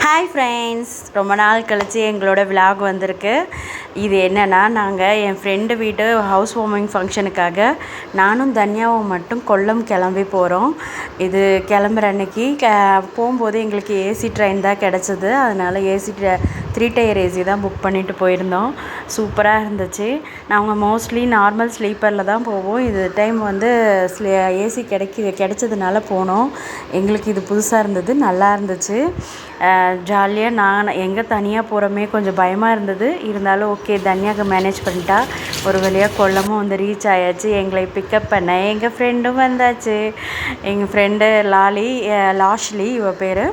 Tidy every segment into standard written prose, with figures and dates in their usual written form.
Hi friends, ரொம்ப நாள் கழித்து எங்களோட விலாக் வந்திருக்கு. இது என்னென்னா, நாங்கள் என் ஃப்ரெண்டு வீட்டு ஹவுஸ் வார்மிங் ஃபங்க்ஷனுக்காக நானும் தன்யாவும் மட்டும் கொல்லம் கிளம்பி போகிறோம். இது கிளம்புற அன்னைக்கு போகும்போது எங்களுக்கு ஏசி ட்ரெயின் தான் கிடச்சிது. அதனால் ஏசி 3 டயர் ஏசி தான் புக் பண்ணிவிட்டு போயிருந்தோம். சூப்பராக இருந்துச்சு. நாங்கள் மோஸ்ட்லி நார்மல் ஸ்லீப்பரில் தான் போவோம். இது டைம் வந்து ஏசி கிடைச்சதுனால போனோம். எங்களுக்கு இது புதுசாக இருந்தது, நல்லா இருந்துச்சு. ஜாலியாக நான் எங்கே தனியாக போகிறோமே கொஞ்சம் பயமாக இருந்தது. இருந்தாலும் ஓகே, தனியாக மேனேஜ் பண்ணிட்டா. ஒரு வழியாக கொல்லமும் வந்து ரீச் ஆயாச்சு. எங்களை பிக்கப் பண்ண எங்கள் ஃப்ரெண்டும் வந்தாச்சு. எங்கள் ஃப்ரெண்டு லாஷ்லி இவ பேர்.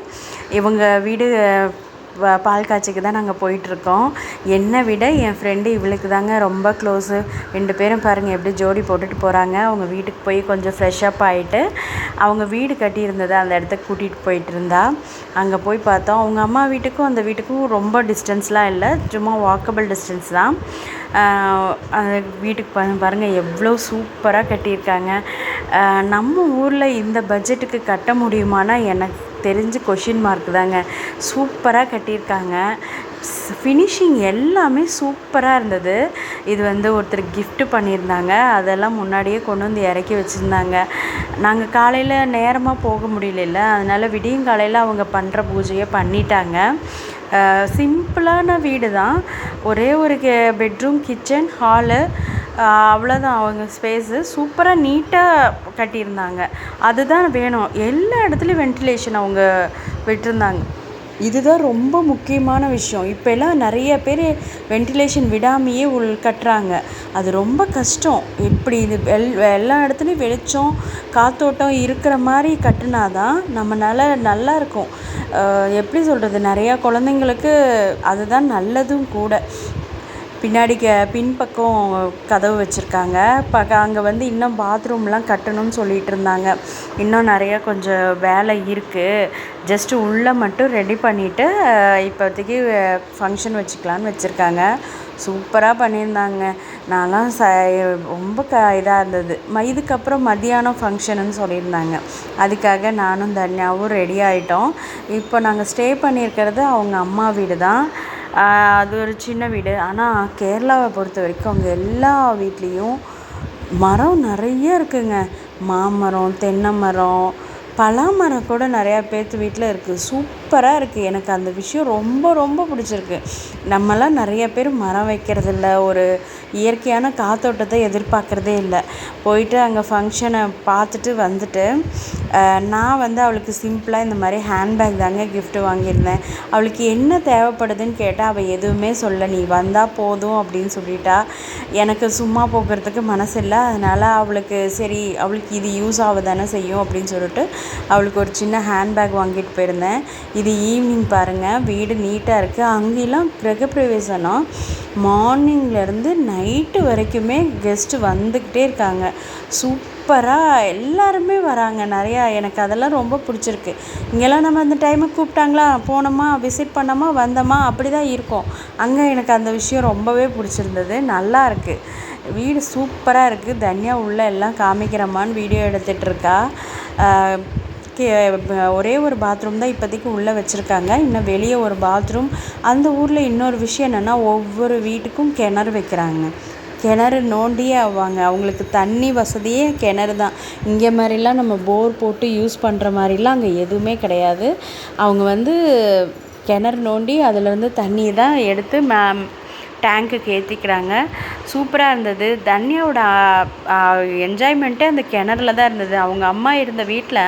இவங்க வீடு பால் காய்ச்சிக்கு தான் நாங்கள் போயிட்டுருக்கோம். என்னை விட என் ஃப்ரெண்டு இவளுக்கு தாங்க ரொம்ப க்ளோஸு. 2 பேரும் பாருங்கள் எப்படி ஜோடி போட்டுட்டு போகிறாங்க. அவங்க வீட்டுக்கு போய் கொஞ்சம் ஃப்ரெஷ்அப் ஆகிட்டு அவங்க வீடு கட்டியிருந்தது அந்த இடத்துக்கு கூட்டிகிட்டு போயிட்டு இருந்தா. அங்கே போய் பார்த்தோம். அவங்க அம்மா வீட்டுக்கும் அந்த வீட்டுக்கும் ரொம்ப டிஸ்டன்ஸ்லாம் இல்லை, சும்மா வாக்கபிள் டிஸ்டன்ஸ் தான். அந்த வீட்டுக்கு பாருங்கள் எவ்வளோ சூப்பராக கட்டியிருக்காங்க. நம்ம ஊரில் இந்த பட்ஜெட்டுக்கு கட்ட முடியுமானா எனக்கு தெரிஞ்சு கொஷின் மார்க் தாங்க. சூப்பராக கட்டியிருக்காங்க. ஃபினிஷிங் எல்லாமே சூப்பராக இருந்தது. இது வந்து ஒருத்தர் கிஃப்ட் பண்ணியிருந்தாங்க. அதெல்லாம் முன்னாடியே கொண்டு வந்து இறக்கி வச்சுருந்தாங்க. நாங்கள் காலையில் நேரமாக போக முடியல, அதனால் விடியங்காலையில் அவங்க பண்ணுற பூஜையை பண்ணிட்டாங்க. சிம்பிளான வீடு தான். ஒரே ஒரு பெட்ரூம், கிச்சன், ஹாலு, அவ்வளோதான் அவங்க ஸ்பேஸு. சூப்பராக நீட்டாக கட்டியிருந்தாங்க. அதுதான் வேணும். எல்லா இடத்துலையும் வென்டிலேஷன் அவங்க விட்டுருந்தாங்க. இதுதான் ரொம்ப முக்கியமான விஷயம். இப்போல்லாம் நிறைய பேர் வென்டிலேஷன் விடாமையே கட்டுறாங்க. அது ரொம்ப கஷ்டம். இப்படி இது எல்லா இடத்துலையும் வெளிச்சம், காத்தோட்டம் இருக்கிற மாதிரி கட்டினா தான் நம்மளால் நல்லாயிருக்கும். எப்படி சொல்கிறது, நிறையா குழந்தைங்களுக்கு அதுதான் நல்லதும் கூட. பின்னாடி பின்பக்கம் கதவு வச்சுருக்காங்க. அங்கே வந்து இன்னும் பாத்ரூம்லாம் கட்டணும்னு சொல்லிகிட்டு இருந்தாங்க. இன்னும் நிறையா கொஞ்சம் வேலை இருக்குது. ஜஸ்ட்டு உள்ளே மட்டும் ரெடி பண்ணிவிட்டு இப்போதைக்கு ஃபங்க்ஷன் வச்சுக்கலான்னு வச்சுருக்காங்க. சூப்பராக பண்ணியிருந்தாங்க. நான்லாம் ரொம்ப இதாக இருந்தது. இதுக்கப்புறம் மதியானம் ஃபங்க்ஷனுன்னு சொல்லியிருந்தாங்க. அதுக்காக நானும் தன்யாவும் ரெடி ஆகிட்டோம். இப்போ நாங்கள் ஸ்டே பண்ணியிருக்கிறது அவங்க அம்மா வீடு தான். அது ஒரு சின்ன வீடு. ஆனால் கேரளாவை பொறுத்த வரைக்கும் அவங்க எல்லா வீட்லேயும் மரம் நிறைய இருக்குங்க. மாமரம், தென்னை மரம், பலாமரம் கூட நிறையா பேர்த்து வீட்டில் இருக்குது. சூப்பராக இருக்குது. எனக்கு அந்த விஷயம் ரொம்ப ரொம்ப பிடிச்சிருக்கு. நம்மலாம் நிறைய பேர் மரம் வைக்கிறதில்ல, ஒரு இயற்கையான காத்தோட்டத்தை எதிர்பார்க்குறதே இல்லை. போயிட்டு அங்கே ஃபங்க்ஷனை பார்த்துட்டு வந்துட்டு நான் வந்து அவளுக்கு சிம்பிளாக இந்த மாதிரி ஹேண்ட்பேக் தாங்க கிஃப்ட்டு வாங்கியிருந்தேன். அவளுக்கு என்ன தேவைப்படுதுன்னு கேட்டால் அவள் எதுவுமே சொல்ல, நீ வந்தால் போதும் அப்படின்னு சொல்லிட்டா. எனக்கு சும்மா போகிறதுக்கு மனசு இல்லை. அதனால் அவளுக்கு சரி, அவளுக்கு இது யூஸ் ஆகுதானே செய்யும் அப்படின்னு சொல்லிட்டு அவளுக்கு ஒரு சின்ன ஹேண்ட்பேக் வாங்கிட்டு போயிருந்தேன். இது ஈவினிங் பாருங்கள், வீடு நீட்டாக இருக்குது. அங்கெல்லாம் கிரகப்பிரவேசம்னா மார்னிங்லேருந்து நைட்டு வரைக்குமே கெஸ்ட்டு வந்துக்கிட்டே இருக்காங்க. சூப்பராக எல்லாருமே வராங்க நிறையா. எனக்கு அதெல்லாம் ரொம்ப பிடிச்சிருக்கு. இங்கெல்லாம் நம்ம அந்த டைமுக்கு கூப்பிட்டாங்களா, போனோமா, விசிட் பண்ணோமா, வந்தோமா, அப்படி தான் இருக்கும். அங்கே எனக்கு அந்த விஷயம் ரொம்பவே பிடிச்சிருந்தது. நல்லா இருக்குது. வீடு சூப்பராக இருக்குது. தனியா உள்ளே எல்லாம் காமிக்கிறம்மான்னு வீடியோ எடுத்துகிட்ருக்கா. ஒரே ஒரு பாத்ரூம் தான் இப்போதைக்கு உள்ளே வச்சுருக்காங்க. இன்னும் வெளியே ஒரு பாத்ரூம். அந்த ஊரில் இன்னொரு விஷயம் என்னென்னா, ஒவ்வொரு வீட்டுக்கும் கிணறு வைக்கிறாங்க. கிணறு நோண்டியே ஆவாங்க. அவங்களுக்கு தண்ணி வசதியே கிணறு தான். இங்கே மாதிரிலாம் நம்ம போர் போட்டு யூஸ் பண்ணுற மாதிரிலாம் அங்கே எதுவுமே கிடையாது. அவங்க வந்து கிணறு நோண்டி அதிலேருந்து தண்ணி தான் எடுத்து டேங்க்குக்கு ஏற்றிக்கிறாங்க. சூப்பராக இருந்தது. தன்யாவோட என்ஜாய்மெண்ட்டே அந்த கிணறுல தான் இருந்தது. அவங்க அம்மா இருந்த வீட்டில்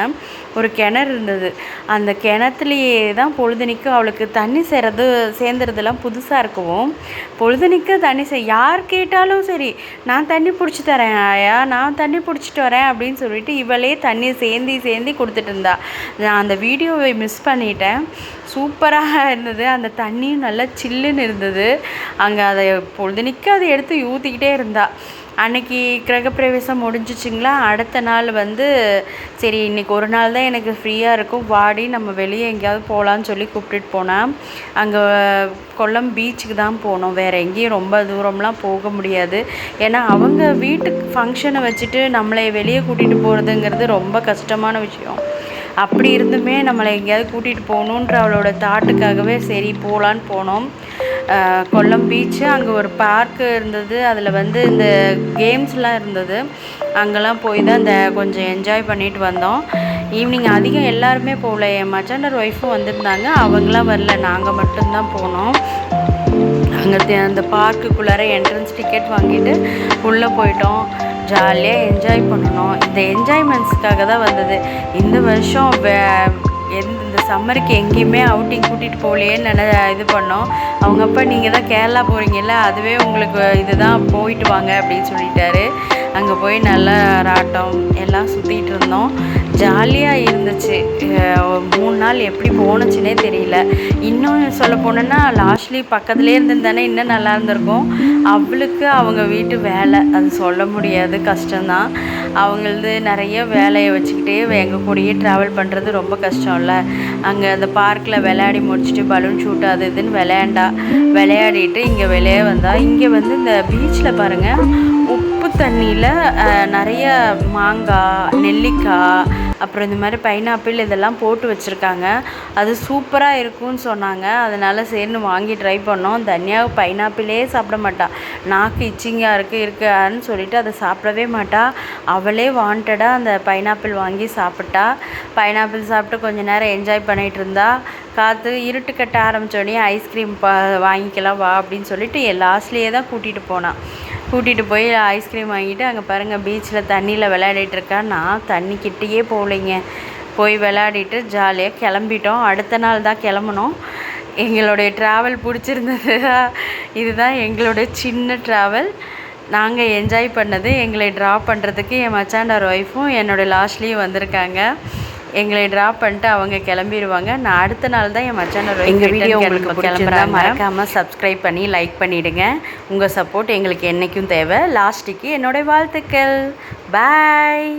ஒரு கிணறு இருந்தது. அந்த கிணத்துலையே தான் பொழுதுனிக்கு அவளுக்கு தண்ணி சேர்ந்துறதுலாம் புதுசாக இருக்கவும், பொழுதுனிக்கு தண்ணி யார் கேட்டாலும் சரி, நான் தண்ணி பிடிச்சி தரேன் ஆயா, நான் தண்ணி பிடிச்சிட்டு வரேன் அப்படின்னு சொல்லிட்டு இவளே தண்ணி சேர்ந்து கொடுத்துட்டு இருந்தா. நான் அந்த வீடியோவை மிஸ் பண்ணிட்டேன். சூப்பராக இருந்தது. அந்த தண்ணியும் நல்லா சில்லுன்னு இருந்தது. அங்கே அதை பொழுதுனிக்கு அதை எடுத்து ஊற்றிக்கிட்டே இருந்தா. அன்றைக்கி கிரகப்பிரவேசம் முடிஞ்சிச்சிங்களா. அடுத்த நாள் வந்து சரி, இன்றைக்கி ஒரு நாள் தான் எனக்கு ஃப்ரீயாக இருக்கும், வாடி நம்ம வெளியே எங்கேயாவது போகலான்னு சொல்லி கூப்பிட்டுட்டு போனேன். அங்கே கொல்லம் பீச்சுக்கு தான் போனோம். வேறு எங்கேயும் ரொம்ப தூரம்லாம் போக முடியாது. ஏன்னா அவங்க வீட்டுக்கு ஃபங்க்ஷனை வச்சுட்டு நம்மளை வெளியே கூட்டிகிட்டு போகிறதுங்கிறது ரொம்ப கஷ்டமான விஷயம். அப்படி இருந்துமே நம்மளை எங்கேயாவது கூட்டிகிட்டு போகணுன்ற அவளோட தாட்டுக்காகவே சரி போகலான்னு போனோம். கொல்லம் பீச்சு, அங்கே ஒரு பார்க்கு இருந்தது, அதில் வந்து இந்த கேம்ஸ்லாம் இருந்தது. அங்கெல்லாம் போய் தான் கொஞ்சம் என்ஜாய் பண்ணிட்டு வந்தோம். ஈவினிங் அதிகம் எல்லாருமே போகல, என் மச்சாண்டர் ஒய்ஃபும் வந்திருந்தாங்க, அவங்களாம் வரல, நாங்கள் மட்டும்தான் போனோம். அங்கே அந்த பார்க்குக்குள்ளார என்ட்ரன்ஸ் டிக்கெட் வாங்கிட்டு உள்ளே போயிட்டோம். ஜாலியாக என்ஜாய் பண்ணணும். இந்த என்ஜாய்மெண்ட்ஸ்க்காக தான் வந்தது. இந்த வருஷம் இந்த சம்மருக்கு எங்கேயுமே அவுட்டிங் கூட்டிகிட்டு போகலையேன்னு இது பண்ணோம். அவங்க அப்பா நீங்கள் தான் கேரளா போகிறீங்கல்ல, அதுவே உங்களுக்கு இதுதான், போயிட்டு வாங்க அப்படின்னு சொல்லிட்டாரு. அங்கே போய் நல்லா ராட்டம் எல்லாம் சுற்றிட்டு இருந்தோம். ஜாலியாக இருந்துச்சு. 3 நாள் எப்படி போணுச்சுன்னே தெரியல. இன்னும் சொல்ல போனோன்னா லாஸ்ட்லி பக்கத்துலேயே இருந்திருந்தானே இன்னும் நல்லா இருந்திருக்கும். அவளுக்கு அவங்க வீட்டு வேலை, அது சொல்ல முடியாது, கஷ்டம்தான். அவங்களது நிறைய வேலையை வச்சுக்கிட்டே எங்கள் கூடயே ட்ராவல் பண்ணுறது ரொம்ப கஷ்டம்ல. அங்கே அந்த பார்க்கில் விளையாடி முடிச்சுட்டு பலூன் ஷூட் அது இதுன்னு விளையாடிட்டு இங்கே வெளியே வந்தால், இங்கே வந்து இந்த பீச்சில் பாருங்கள், உப்பு தண்ணியில் நிறைய மாங்காய், நெல்லிக்காய், அப்புறம் இந்த மாதிரி பைனாப்பிள் இதெல்லாம் போட்டு வச்சுருக்காங்க. அது சூப்பராக இருக்கும்னு சொன்னாங்க. அதனால் சரின்னு வாங்கி ட்ரை பண்ணோம். தனியாக பைனாப்பிளே சாப்பிட மாட்டா, நாக்கு இச்சிங்காக இருக்கான்னு சொல்லிட்டு அதை சாப்பிடவே மாட்டா. அவளே வாண்டடாக அந்த பைனாப்பிள் வாங்கி சாப்பிட்டா. பைனாப்பிள் சாப்பிட்டு கொஞ்சம் நேரம் என்ஜாய் பண்ணிகிட்டு இருந்தா. காற்று இருட்டு கட்ட ஆரம்பித்தோடனே ஐஸ்கிரீம் வாங்கிக்கலாம் வா அப்படின்னு சொல்லிட்டு லாஸ்ட்லேயே தான் கூட்டிகிட்டு போய் ஐஸ்கிரீம் வாங்கிட்டு, அங்கே பாருங்கள் பீச்சில் தண்ணியில் விளையாடிட்டுருக்கா. நான் தண்ணி கிட்டேயே போகலைங்க, போய் விளையாடிட்டு ஜாலியாக கிளம்பிட்டோம். அடுத்த நாள் தான் கிளம்புனோம். எங்களுடைய ட்ராவல் பிடிச்சிருந்தது. இதுதான் எங்களுடைய சின்ன ட்ராவல். நாங்கள் என்ஜாய் பண்ணது. எங்களை ட்ராப் பண்ணுறதுக்கு என் மச்சாண்டார் ஒய்ஃபும் என்னோடய லாஸ்ட்லேயும் வந்திருக்காங்க. எங்களை ட்ராப் பண்ணிட்டு அவங்க கிளம்பிடுவாங்க. நான் அடுத்த நாள் தான் என் மச்சானர் எங்கள் வீடியோ உங்களுக்கு கிளம்புறா. மறக்காமல் சப்ஸ்கிரைப் பண்ணி லைக் பண்ணிவிடுங்க. உங்கள் சப்போர்ட் எங்களுக்கு என்றைக்கும் தேவை. லாஸ்ட்டுக்கு என்னோடய வாழ்த்துக்கள். பாய்.